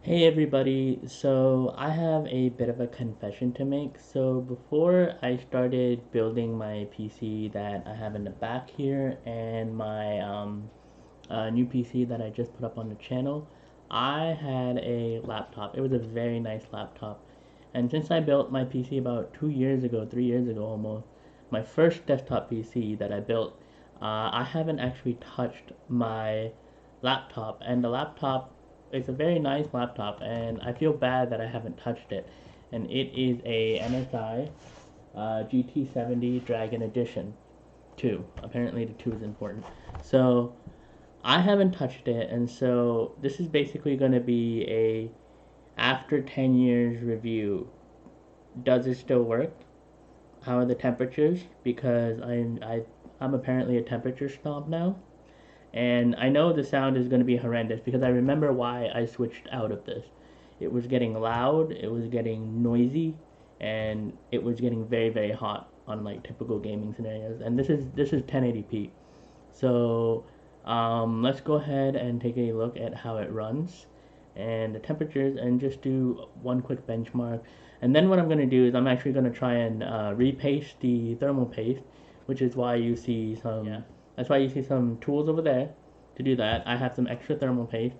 Hey everybody, so I have a bit of a confession to make. So before I started building my PC that I have in the back here and my new PC that I just put up on the channel, I had a laptop. It was a very nice laptop. And since I built my PC about 2 years ago, 3 years ago almost, my first desktop PC that I built, I haven't actually touched my laptop. And the laptop is a very nice laptop, and I feel bad that I haven't touched it. And it is a MSI GT70 Dragon Edition 2. Apparently, the 2 is important. So I haven't touched it, and so this is basically going to be a after 10 years review. Does it still work? How are the temperatures? Because I'm apparently a temperature snob now, and I know the sound is going to be horrendous because I remember why I switched out of this. It was getting loud, it was getting noisy, and it was getting very very hot on like typical gaming scenarios. And this is 1080p. So let's go ahead and take a look at how it runs and the temperatures and just do one quick benchmark. And then what I'm going to do is I'm actually going to try and repaste the thermal paste, which is why you see some, yeah, that's why you see some tools over there to do that. I have some extra thermal paste.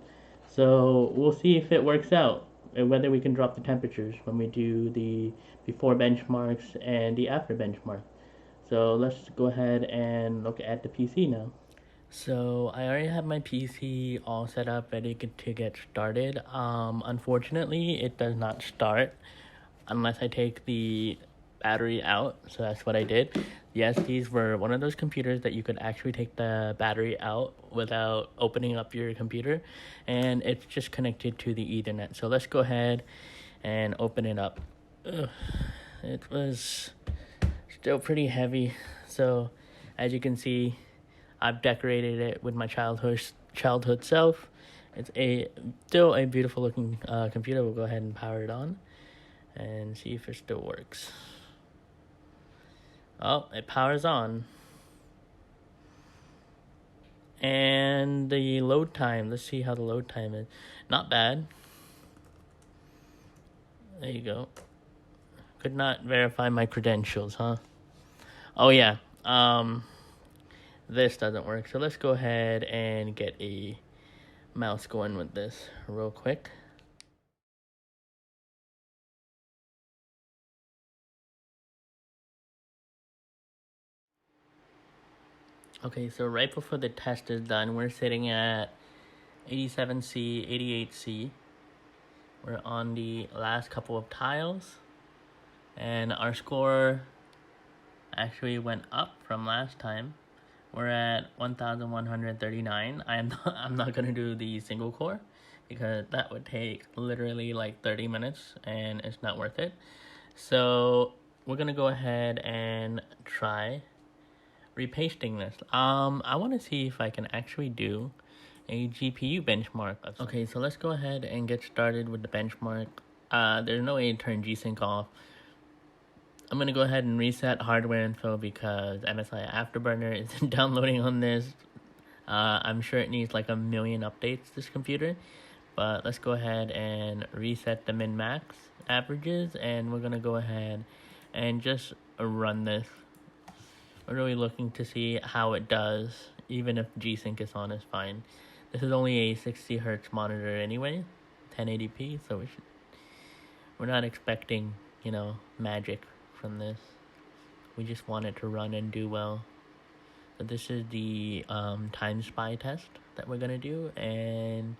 So we'll see if it works out, and whether we can drop the temperatures when we do the before benchmarks and the after benchmark. So let's go ahead and look at the PC now. So I already have my PC all set up, ready to get started. Unfortunately, it does not start unless I take the battery out. So that's what I did. Yes, these were one of those computers that you could actually take the battery out without opening up your computer, and it's just connected to the Ethernet. So let's go ahead and open it up. Ugh, it was still pretty heavy. So as you can see, I've decorated it with my childhood self. It's still a beautiful looking computer. We'll go ahead and power it on and see if it still works. Oh, it powers on. And the load time, let's see how the load time is. Not bad. There you go. Could not verify my credentials, huh? Oh yeah. This doesn't work. So let's go ahead and get a mouse going with this real quick. Okay, so right before the test is done, we're sitting at 87C, 88C. We're on the last couple of tiles, and our score actually went up from last time. We're at 1,139. I'm not gonna do the single core because that would take literally like 30 minutes and it's not worth it. So we're gonna go ahead and try repasting this. I want to see if I can actually do a GPU benchmark. Okay, so let's go ahead and get started with the benchmark. There's no way to turn G-Sync off. I'm gonna go ahead and reset hardware info because MSI Afterburner isn't downloading on this. I'm sure it needs like a million updates, this computer. But let's go ahead and reset the min-max averages, and we're gonna go ahead and just run this. We're really looking to see how it does, even if G-Sync is on is fine. This is only a 60 hertz monitor anyway, 1080p, so we're not expecting, magic from this. We just want it to run and do well. So this is the time spy test that we're gonna do, and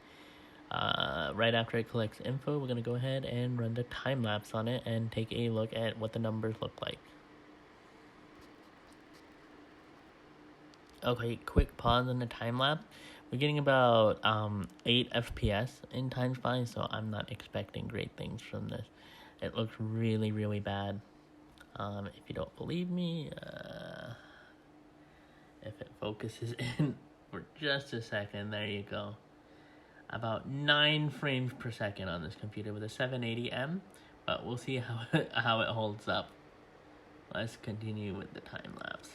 right after it collects info, we're gonna go ahead and run the time lapse on it and take a look at what the numbers look like. Okay, quick pause on the time lapse. We're getting about 8 FPS in time spy, so I'm not expecting great things from this. It looks really, really bad. If you don't believe me, if it focuses in for just a second, there you go. About 9 frames per second on this computer with a 780M, but we'll see how it holds up. Let's continue with the time lapse.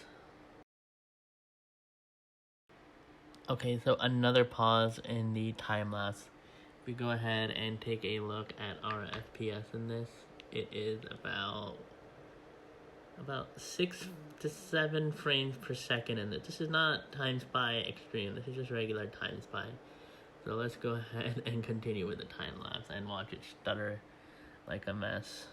Okay, so another pause in the time lapse we go ahead and take a look at our FPS in this, it is about 6 to 7 frames per second in this. This is not time spy extreme, this is just regular time spy. So let's go ahead and continue with the time lapse and watch it stutter like a mess.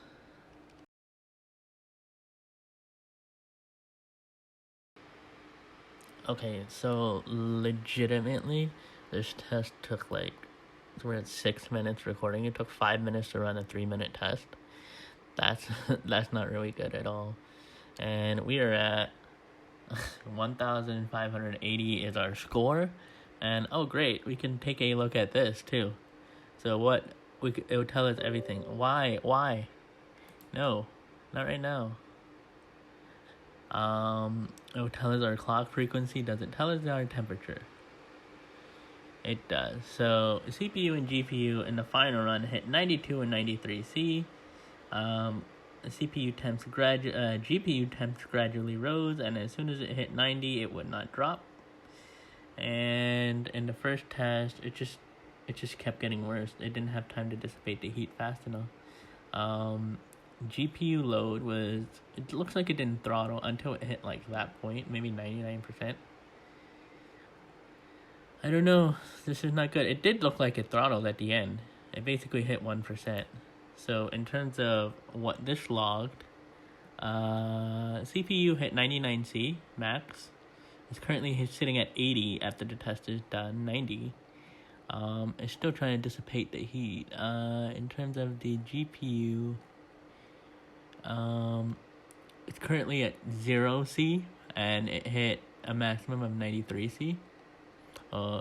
Okay, so legitimately, this test took like, so we're at 6 minutes recording. It took 5 minutes to run a 3-minute test. That's not really good at all. And we are at 1,580 is our score. And oh great, we can take a look at this too. So what it would tell us everything. Why? No, not right now. It will tell us our clock frequency. Does it tell us our temperature? It does. So CPU and GPU in the final run hit 92 and 93C. GPU temps gradually rose, and as soon as it hit 90, it would not drop. And in the first test, it just kept getting worse. It didn't have time to dissipate the heat fast enough. GPU load it looks like it didn't throttle until it hit like that point, maybe 99%. I don't know, this is not good. It did look like it throttled at the end. It basically hit 1%. So in terms of what this logged, CPU hit 99C max. It's currently sitting at 80 after the test is done, 90. It's still trying to dissipate the heat. In terms of the GPU, it's currently at 0C, and it hit a maximum of 93C.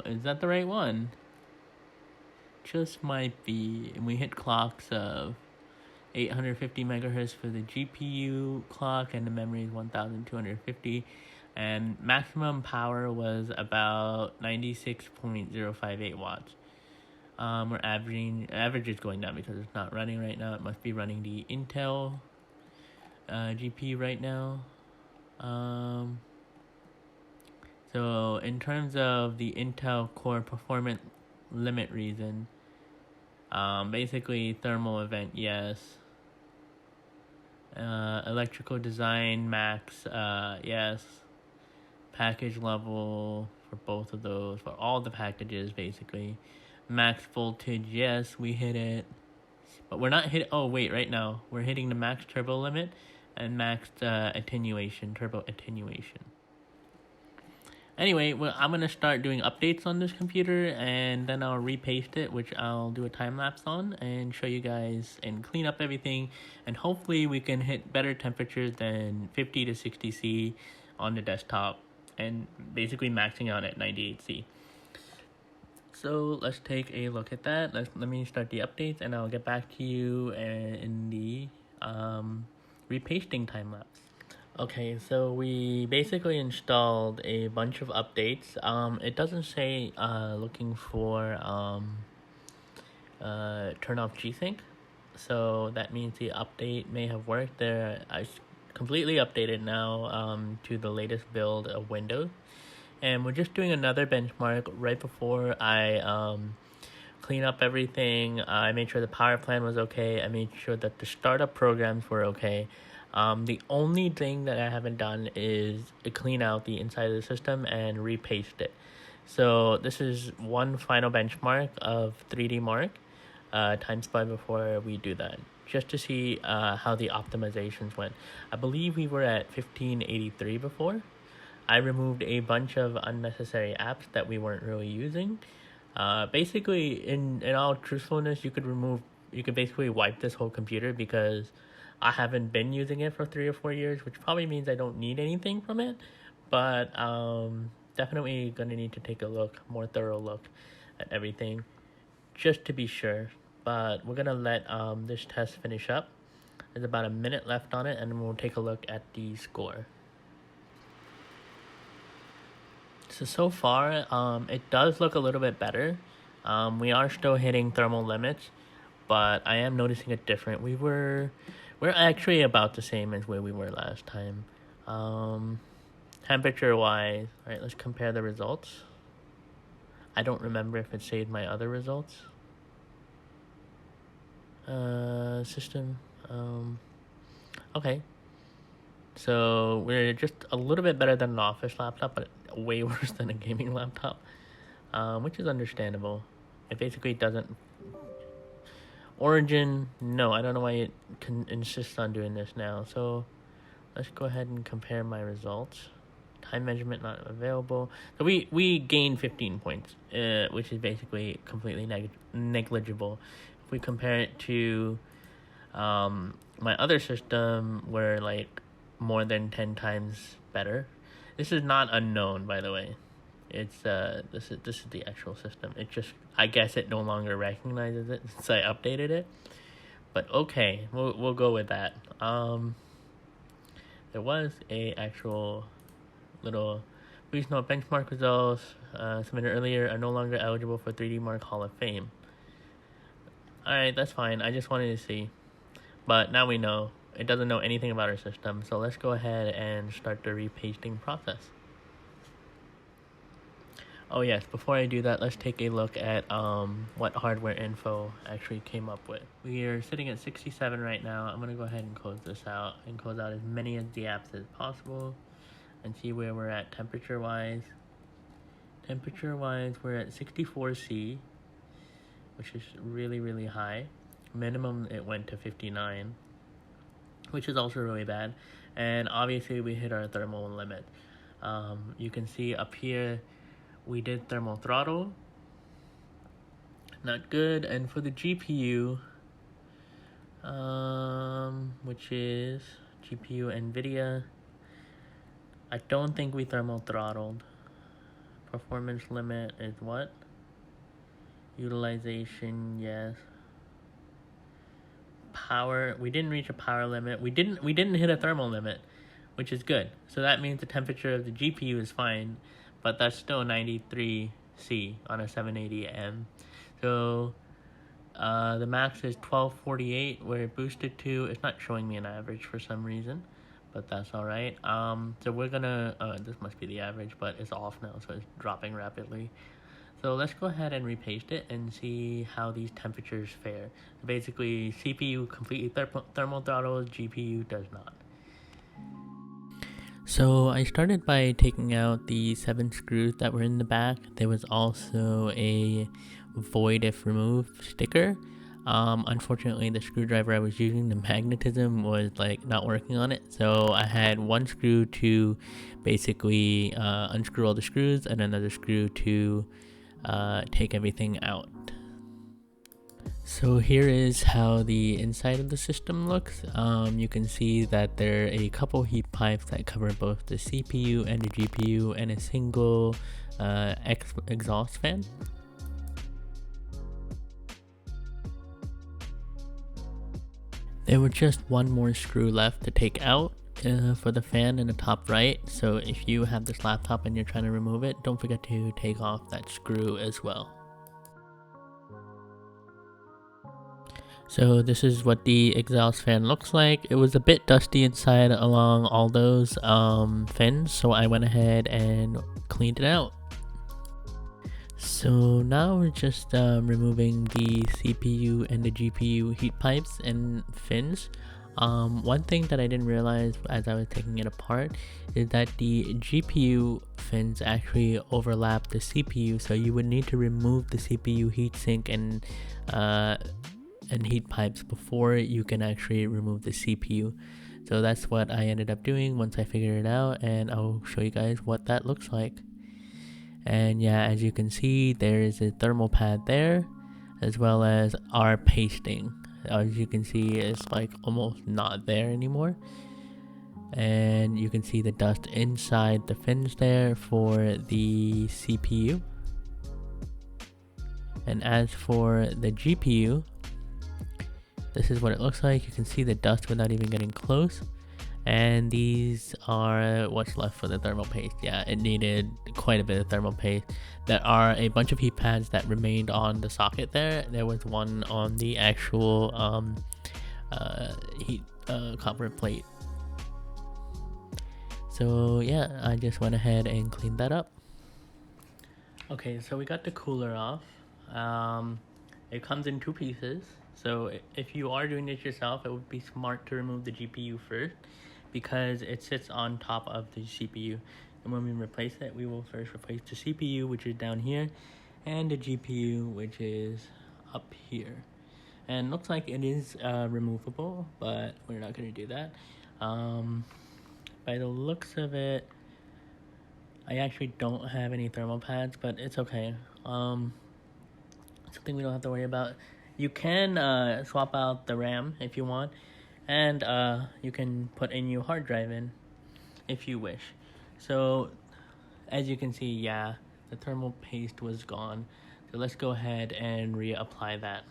Is that the right one? Just might be. And we hit clocks of 850 megahertz for the GPU clock, and the memory is 1250. And maximum power was about 96.058 watts. We're average is going down because it's not running right now. It must be running the Intel GPU right now. So in terms of the Intel Core performance limit reason, basically thermal event, yes. Electrical design max, yes. Package level for both of those, for all the packages basically. Max voltage, yes, we hit it. But we're not hitting, right now. We're hitting the max turbo limit and max turbo attenuation. Anyway, I'm going to start doing updates on this computer, and then I'll repaste it, which I'll do a time-lapse on, and show you guys and clean up everything. And hopefully we can hit better temperatures than 50 to 60C on the desktop, and basically maxing out at 98C. So let's take a look at that. Let me start the updates, and I'll get back to you in the repasting time-lapse. Okay, so we basically installed a bunch of updates. It doesn't say looking for turn off G-Sync, so that means the update may have worked there. I completely updated now to the latest build of Windows, and we're just doing another benchmark right before I clean up everything. I made sure the power plan was okay. I made sure that the startup programs were okay. The only thing that I haven't done is clean out the inside of the system and repaste it. So this is one final benchmark of 3D Mark time spy before we do that, just to see how the optimizations went. I believe we were at 1583 before. I removed a bunch of unnecessary apps that we weren't really using. Basically, in all truthfulness, you could basically wipe this whole computer, because I haven't been using it for 3 or 4 years, which probably means I don't need anything from it. But definitely gonna need to take a more thorough look at everything, just to be sure. But we're gonna let this test finish up. There's about a minute left on it, and then we'll take a look at the score. So far, it does look a little bit better. We are still hitting thermal limits, but I am noticing it different. We're actually about the same as where we were last time. Temperature wise, alright, let's compare the results. I don't remember if it saved my other results. System. Okay. So we're just a little bit better than an office laptop, but way worse than a gaming laptop, which is understandable. It basically doesn't. Origin, no, I don't know why it insists on doing this now. So let's go ahead and compare my results. Time measurement not available. So we gained 15 points, which is basically completely negligible. If we compare it to my other system, we're like more than 10 times better. This is not unknown, by the way. It's this is the actual system. It just, I guess it no longer recognizes it since I updated it. But okay, we'll go with that. There was a actual little, please note benchmark results submitted earlier are no longer eligible for 3D Mark Hall of Fame. Alright, that's fine. I just wanted to see. But now we know. It doesn't know anything about our system. So let's go ahead and start the repasting process. Oh yes, before I do that, let's take a look at what hardware info actually came up with. We are sitting at 67 right now. I'm going to go ahead and close this out and close out as many of the apps as possible and see where we're at temperature-wise. Temperature-wise, we're at 64°C, which is really, really high. Minimum, it went to 59, which is also really bad. And obviously, we hit our thermal limit. You can see up here, we did thermal throttle. Not good. And for the GPU, which is GPU NVIDIA, I don't think we thermal throttled. Performance limit is what? Utilization, yes. Power, we didn't reach a power limit. We didn't hit a thermal limit, which is good. So that means the temperature of the GPU is fine, but that's still 93°C on a 780M. So the max is 1248 where it boosted to. It's not showing me an average for some reason, but that's all right. So we're gonna, this must be the average, but it's off now, so it's dropping rapidly. So let's go ahead and repaste it and see how these temperatures fare. Basically, CPU completely thermal throttles, GPU does not. So I started by taking out the 7 screws that were in the back. There was also a void if removed sticker. Unfortunately, the screwdriver I was using, the magnetism, was like not working on it. So I had one screw to basically unscrew all the screws and another screw to take everything out. So here is how the inside of the system looks. You can see that there are a couple heat pipes that cover both the CPU and the GPU and a single exhaust fan. There was just one more screw left to take out for the fan in the top right. So if you have this laptop and you're trying to remove it, don't forget to take off that screw as well. So this is what the exhaust fan looks like. It was a bit dusty inside along all those fins, so I went ahead and cleaned it out. So now we're just removing the CPU and the GPU heat pipes and fins. One thing that I didn't realize as I was taking it apart is that the GPU fins actually overlap the CPU, so you would need to remove the CPU heatsink and heat pipes before you can actually remove the CPU. So that's what I ended up doing once I figured it out, and I'll show you guys what that looks like. And yeah, as you can see, there is a thermal pad there, as well as our pasting. As you can see, it's like almost not there anymore. And you can see the dust inside the fins there for the CPU. And as for the GPU, this is what it looks like. You can see the dust without even getting close. And these are what's left for the thermal paste. Yeah, it needed quite a bit of thermal paste. There are a bunch of heat pads that remained on the socket there. There was one on the actual copper plate. So yeah, I just went ahead and cleaned that up. Okay, so we got the cooler off. It comes in 2 pieces, so if you are doing this yourself, it would be smart to remove the GPU first because it sits on top of the CPU. And when we replace it, we will first replace the CPU, which is down here, and the GPU, which is up here. And looks like it is removable, but we're not going to do that. By the looks of it, I actually don't have any thermal pads, but it's okay. Something we don't have to worry about. You can swap out the RAM if you want, and you can put a new hard drive in if you wish. So as you can see, yeah, the thermal paste was gone. So let's go ahead and reapply that.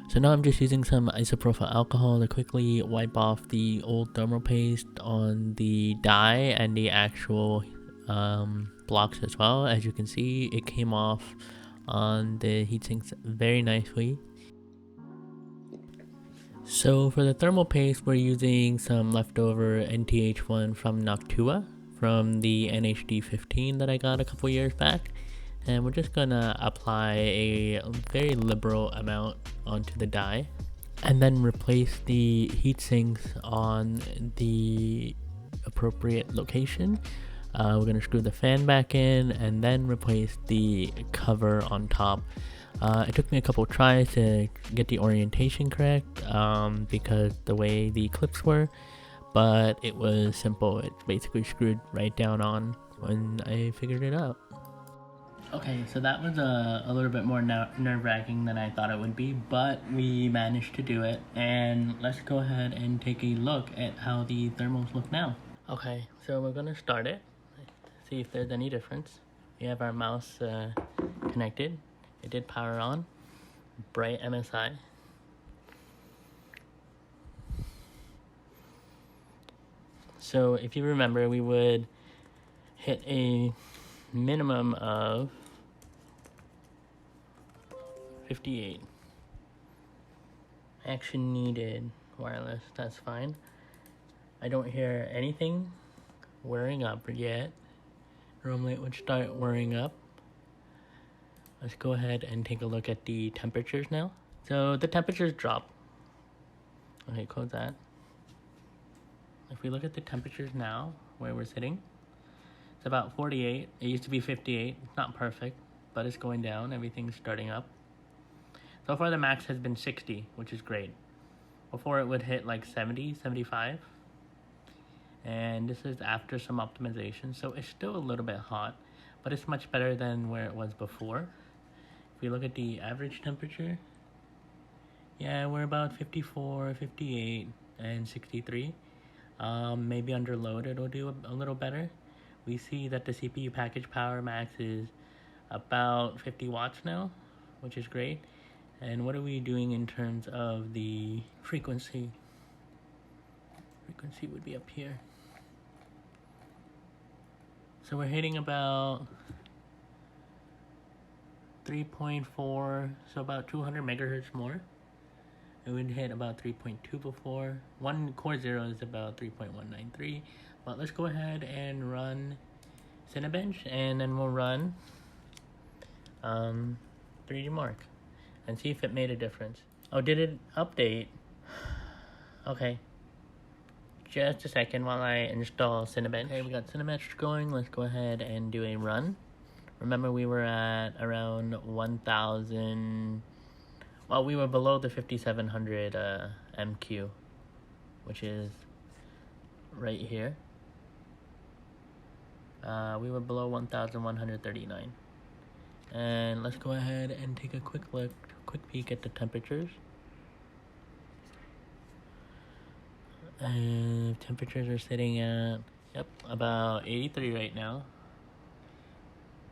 So now I'm just using some isopropyl alcohol to quickly wipe off the old thermal paste on the die and the actual blocks as well. As you can see, it came off on the heatsinks very nicely. So for the thermal paste, we're using some leftover NTH1 from Noctua from the NHD15 that I got a couple years back. And we're just gonna apply a very liberal amount onto the die and then replace the heat sinks on the appropriate location. We're gonna screw the fan back in and then replace the cover on top. It took me a couple tries to get the orientation correct because the way the clips were, but it was simple. It basically screwed right down on when I figured it out. Okay, so that was a little bit more nerve-wracking than I thought it would be, but we managed to do it. And let's go ahead and take a look at how the thermals look now. Okay, so we're gonna start it, see if there's any difference. We have our mouse connected. It did power on. Bright MSI. So if you remember, we would hit a minimum of 58. Action needed wireless, that's fine. I don't hear anything wearing up yet. Normally it would start wearing up. Let's go ahead and take a look at the temperatures now. So the temperatures drop. Okay, close that. If we look at the temperatures now, where we're sitting, it's about 48. It used to be 58. It's not perfect, but it's going down. Everything's starting up. So far the max has been 60, which is great. Before it would hit like 70, 75. And this is after some optimization, so it's still a little bit hot, but it's much better than where it was before. If we look at the average temperature, yeah, we're about 54, 58, and 63. Maybe under load it'll do a little better. We see that the CPU package power max is about 50 watts now, which is great. And what are we doing in terms of the frequency? Frequency would be up here. So we're hitting about 3.4, so about 200 megahertz more. It would hit about 3.2 before. One core 0 is about 3.193. But let's go ahead and run Cinebench, and then we'll run 3D Mark and see if it made a difference. Oh, did it update? Okay. Just a second while I install Cinebench. Okay, we got Cinebench going. Let's go ahead and do a run. Remember, we were at around 1,000. Well, we were below the 5700 MQ, which is right here. We were below 1,139. And let's go ahead and take a quick peek at the temperatures. Temperatures are sitting at, about 83 right now.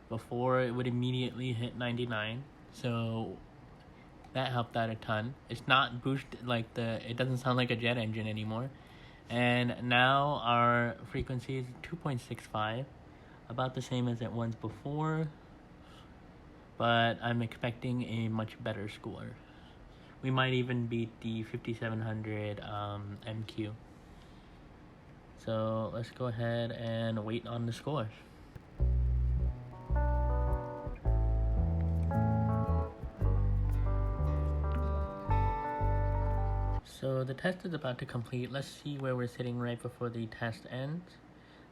Before it would immediately hit 99, so that helped out a ton. It's not boosted like it doesn't sound like a jet engine anymore. And now our frequency is 2.65, about the same as it was before, but I'm expecting a much better score. We might even beat the 5700 MQ. So let's go ahead and wait on the scores. So the test is about to complete. Let's see where we're sitting right before the test ends.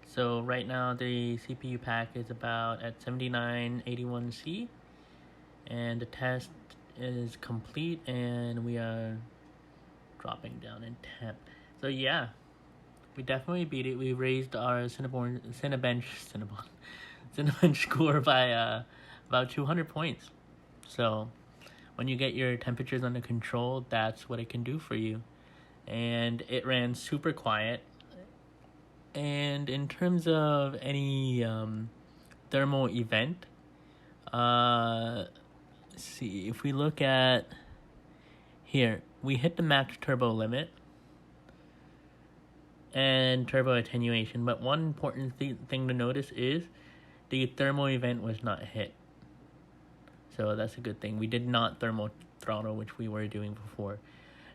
So right now the CPU pack is about at 7981C, and the test is complete, and we are dropping down in temp. So yeah, we definitely beat it. We raised our Cinebench score by about 200 points. So when you get your temperatures under control, that's what it can do for you. And it ran super quiet. And in terms of any thermal event, see, if we look at here, we hit the max turbo limit and turbo attenuation, but one important thing to notice is the thermal event was not hit. So that's a good thing. We did not thermal throttle, which we were doing before.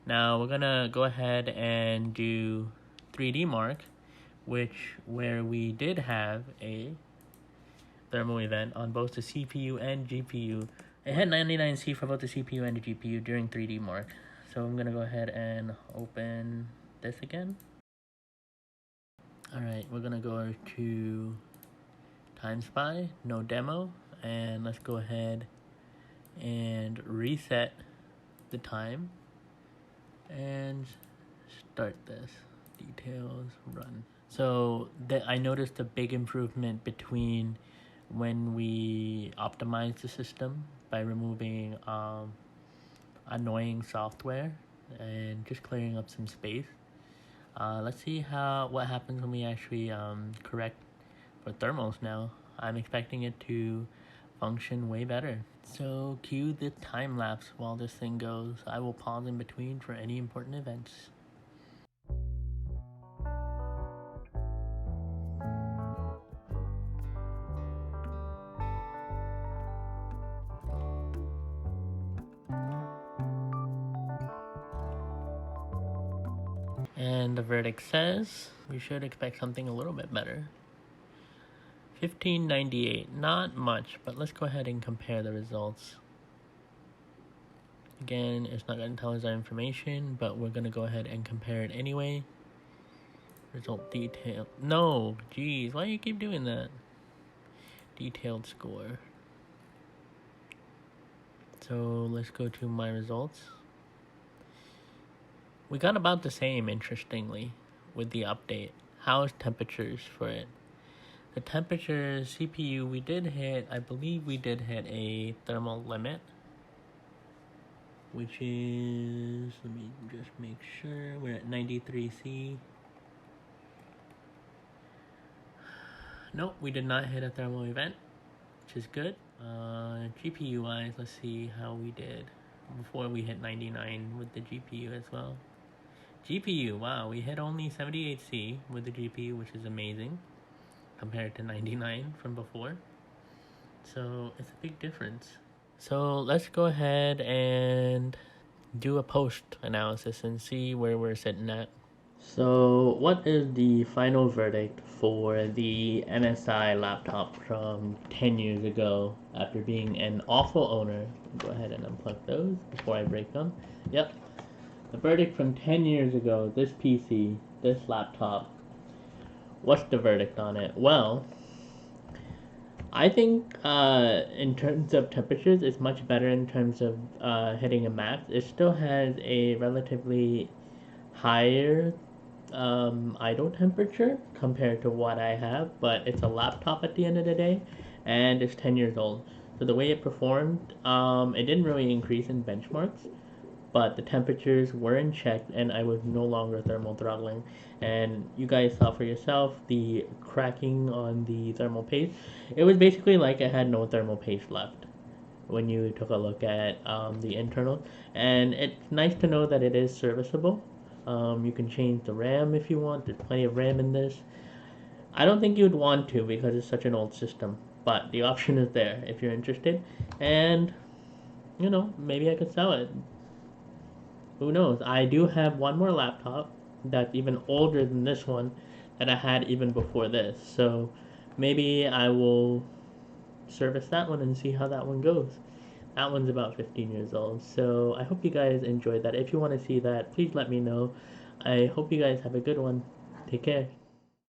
Now we're gonna go ahead and do 3D mark, where we did have a thermal event on both the CPU and GPU. It had 99C for both the CPU and the GPU during 3D mark. So I'm gonna go ahead and open this again. Alright, we're gonna go to Time Spy, no demo, and let's go ahead and reset the time and start this. Details, run. So I noticed a big improvement between when we optimized the system by removing annoying software and just clearing up some space. Let's see what happens when we actually correct for thermals now. I'm expecting it to function way better. So cue the time lapse while this thing goes. I will pause in between for any important events. And the verdict says we should expect something a little bit better. 1598, not much, but let's go ahead and compare the results. Again, it's not going to tell us our information, but we're going to go ahead and compare it anyway. Result detail. No, geez, why do you keep doing that? Detailed score. So let's go to my results. We got about the same, interestingly, with the update. How's temperatures for it? The temperature CPU, we did hit, I believe we did hit a thermal limit, which is, let me just make sure, we're at 93C. Nope, we did not hit a thermal event, which is good. GPU wise, let's see how we did before we hit 99 with the GPU as well. GPU, wow, we hit only 78C with the GPU, which is amazing compared to 99 from before. So it's a big difference. So let's go ahead and do a post analysis and see where we're sitting at. So what is the final verdict for the MSI laptop from 10 years ago after being an awful owner? Go ahead and unplug those before I break them. Yep. The verdict from 10 years ago, this PC, this laptop, what's the verdict on it? Well, I think in terms of temperatures, it's much better in terms of hitting a max. It still has a relatively higher idle temperature compared to what I have, but it's a laptop at the end of the day, and it's 10 years old. So the way it performed, it didn't really increase in benchmarks, but the temperatures were in check and I was no longer thermal throttling. And you guys saw for yourself the cracking on the thermal paste. It was basically like it had no thermal paste left when you took a look at the internals. And it's nice to know that it is serviceable. You can change the RAM if you want. There's plenty of RAM in this. I don't think you'd want to because it's such an old system, but the option is there if you're interested. And, you know, maybe I could sell it. Who knows? I do have one more laptop that's even older than this one that I had even before this. So maybe I will service that one and see how that one goes. that one's about 15 years old. So I hope you guys enjoyed that. If you want to see that, please let me know. I hope you guys have a good one. Take care.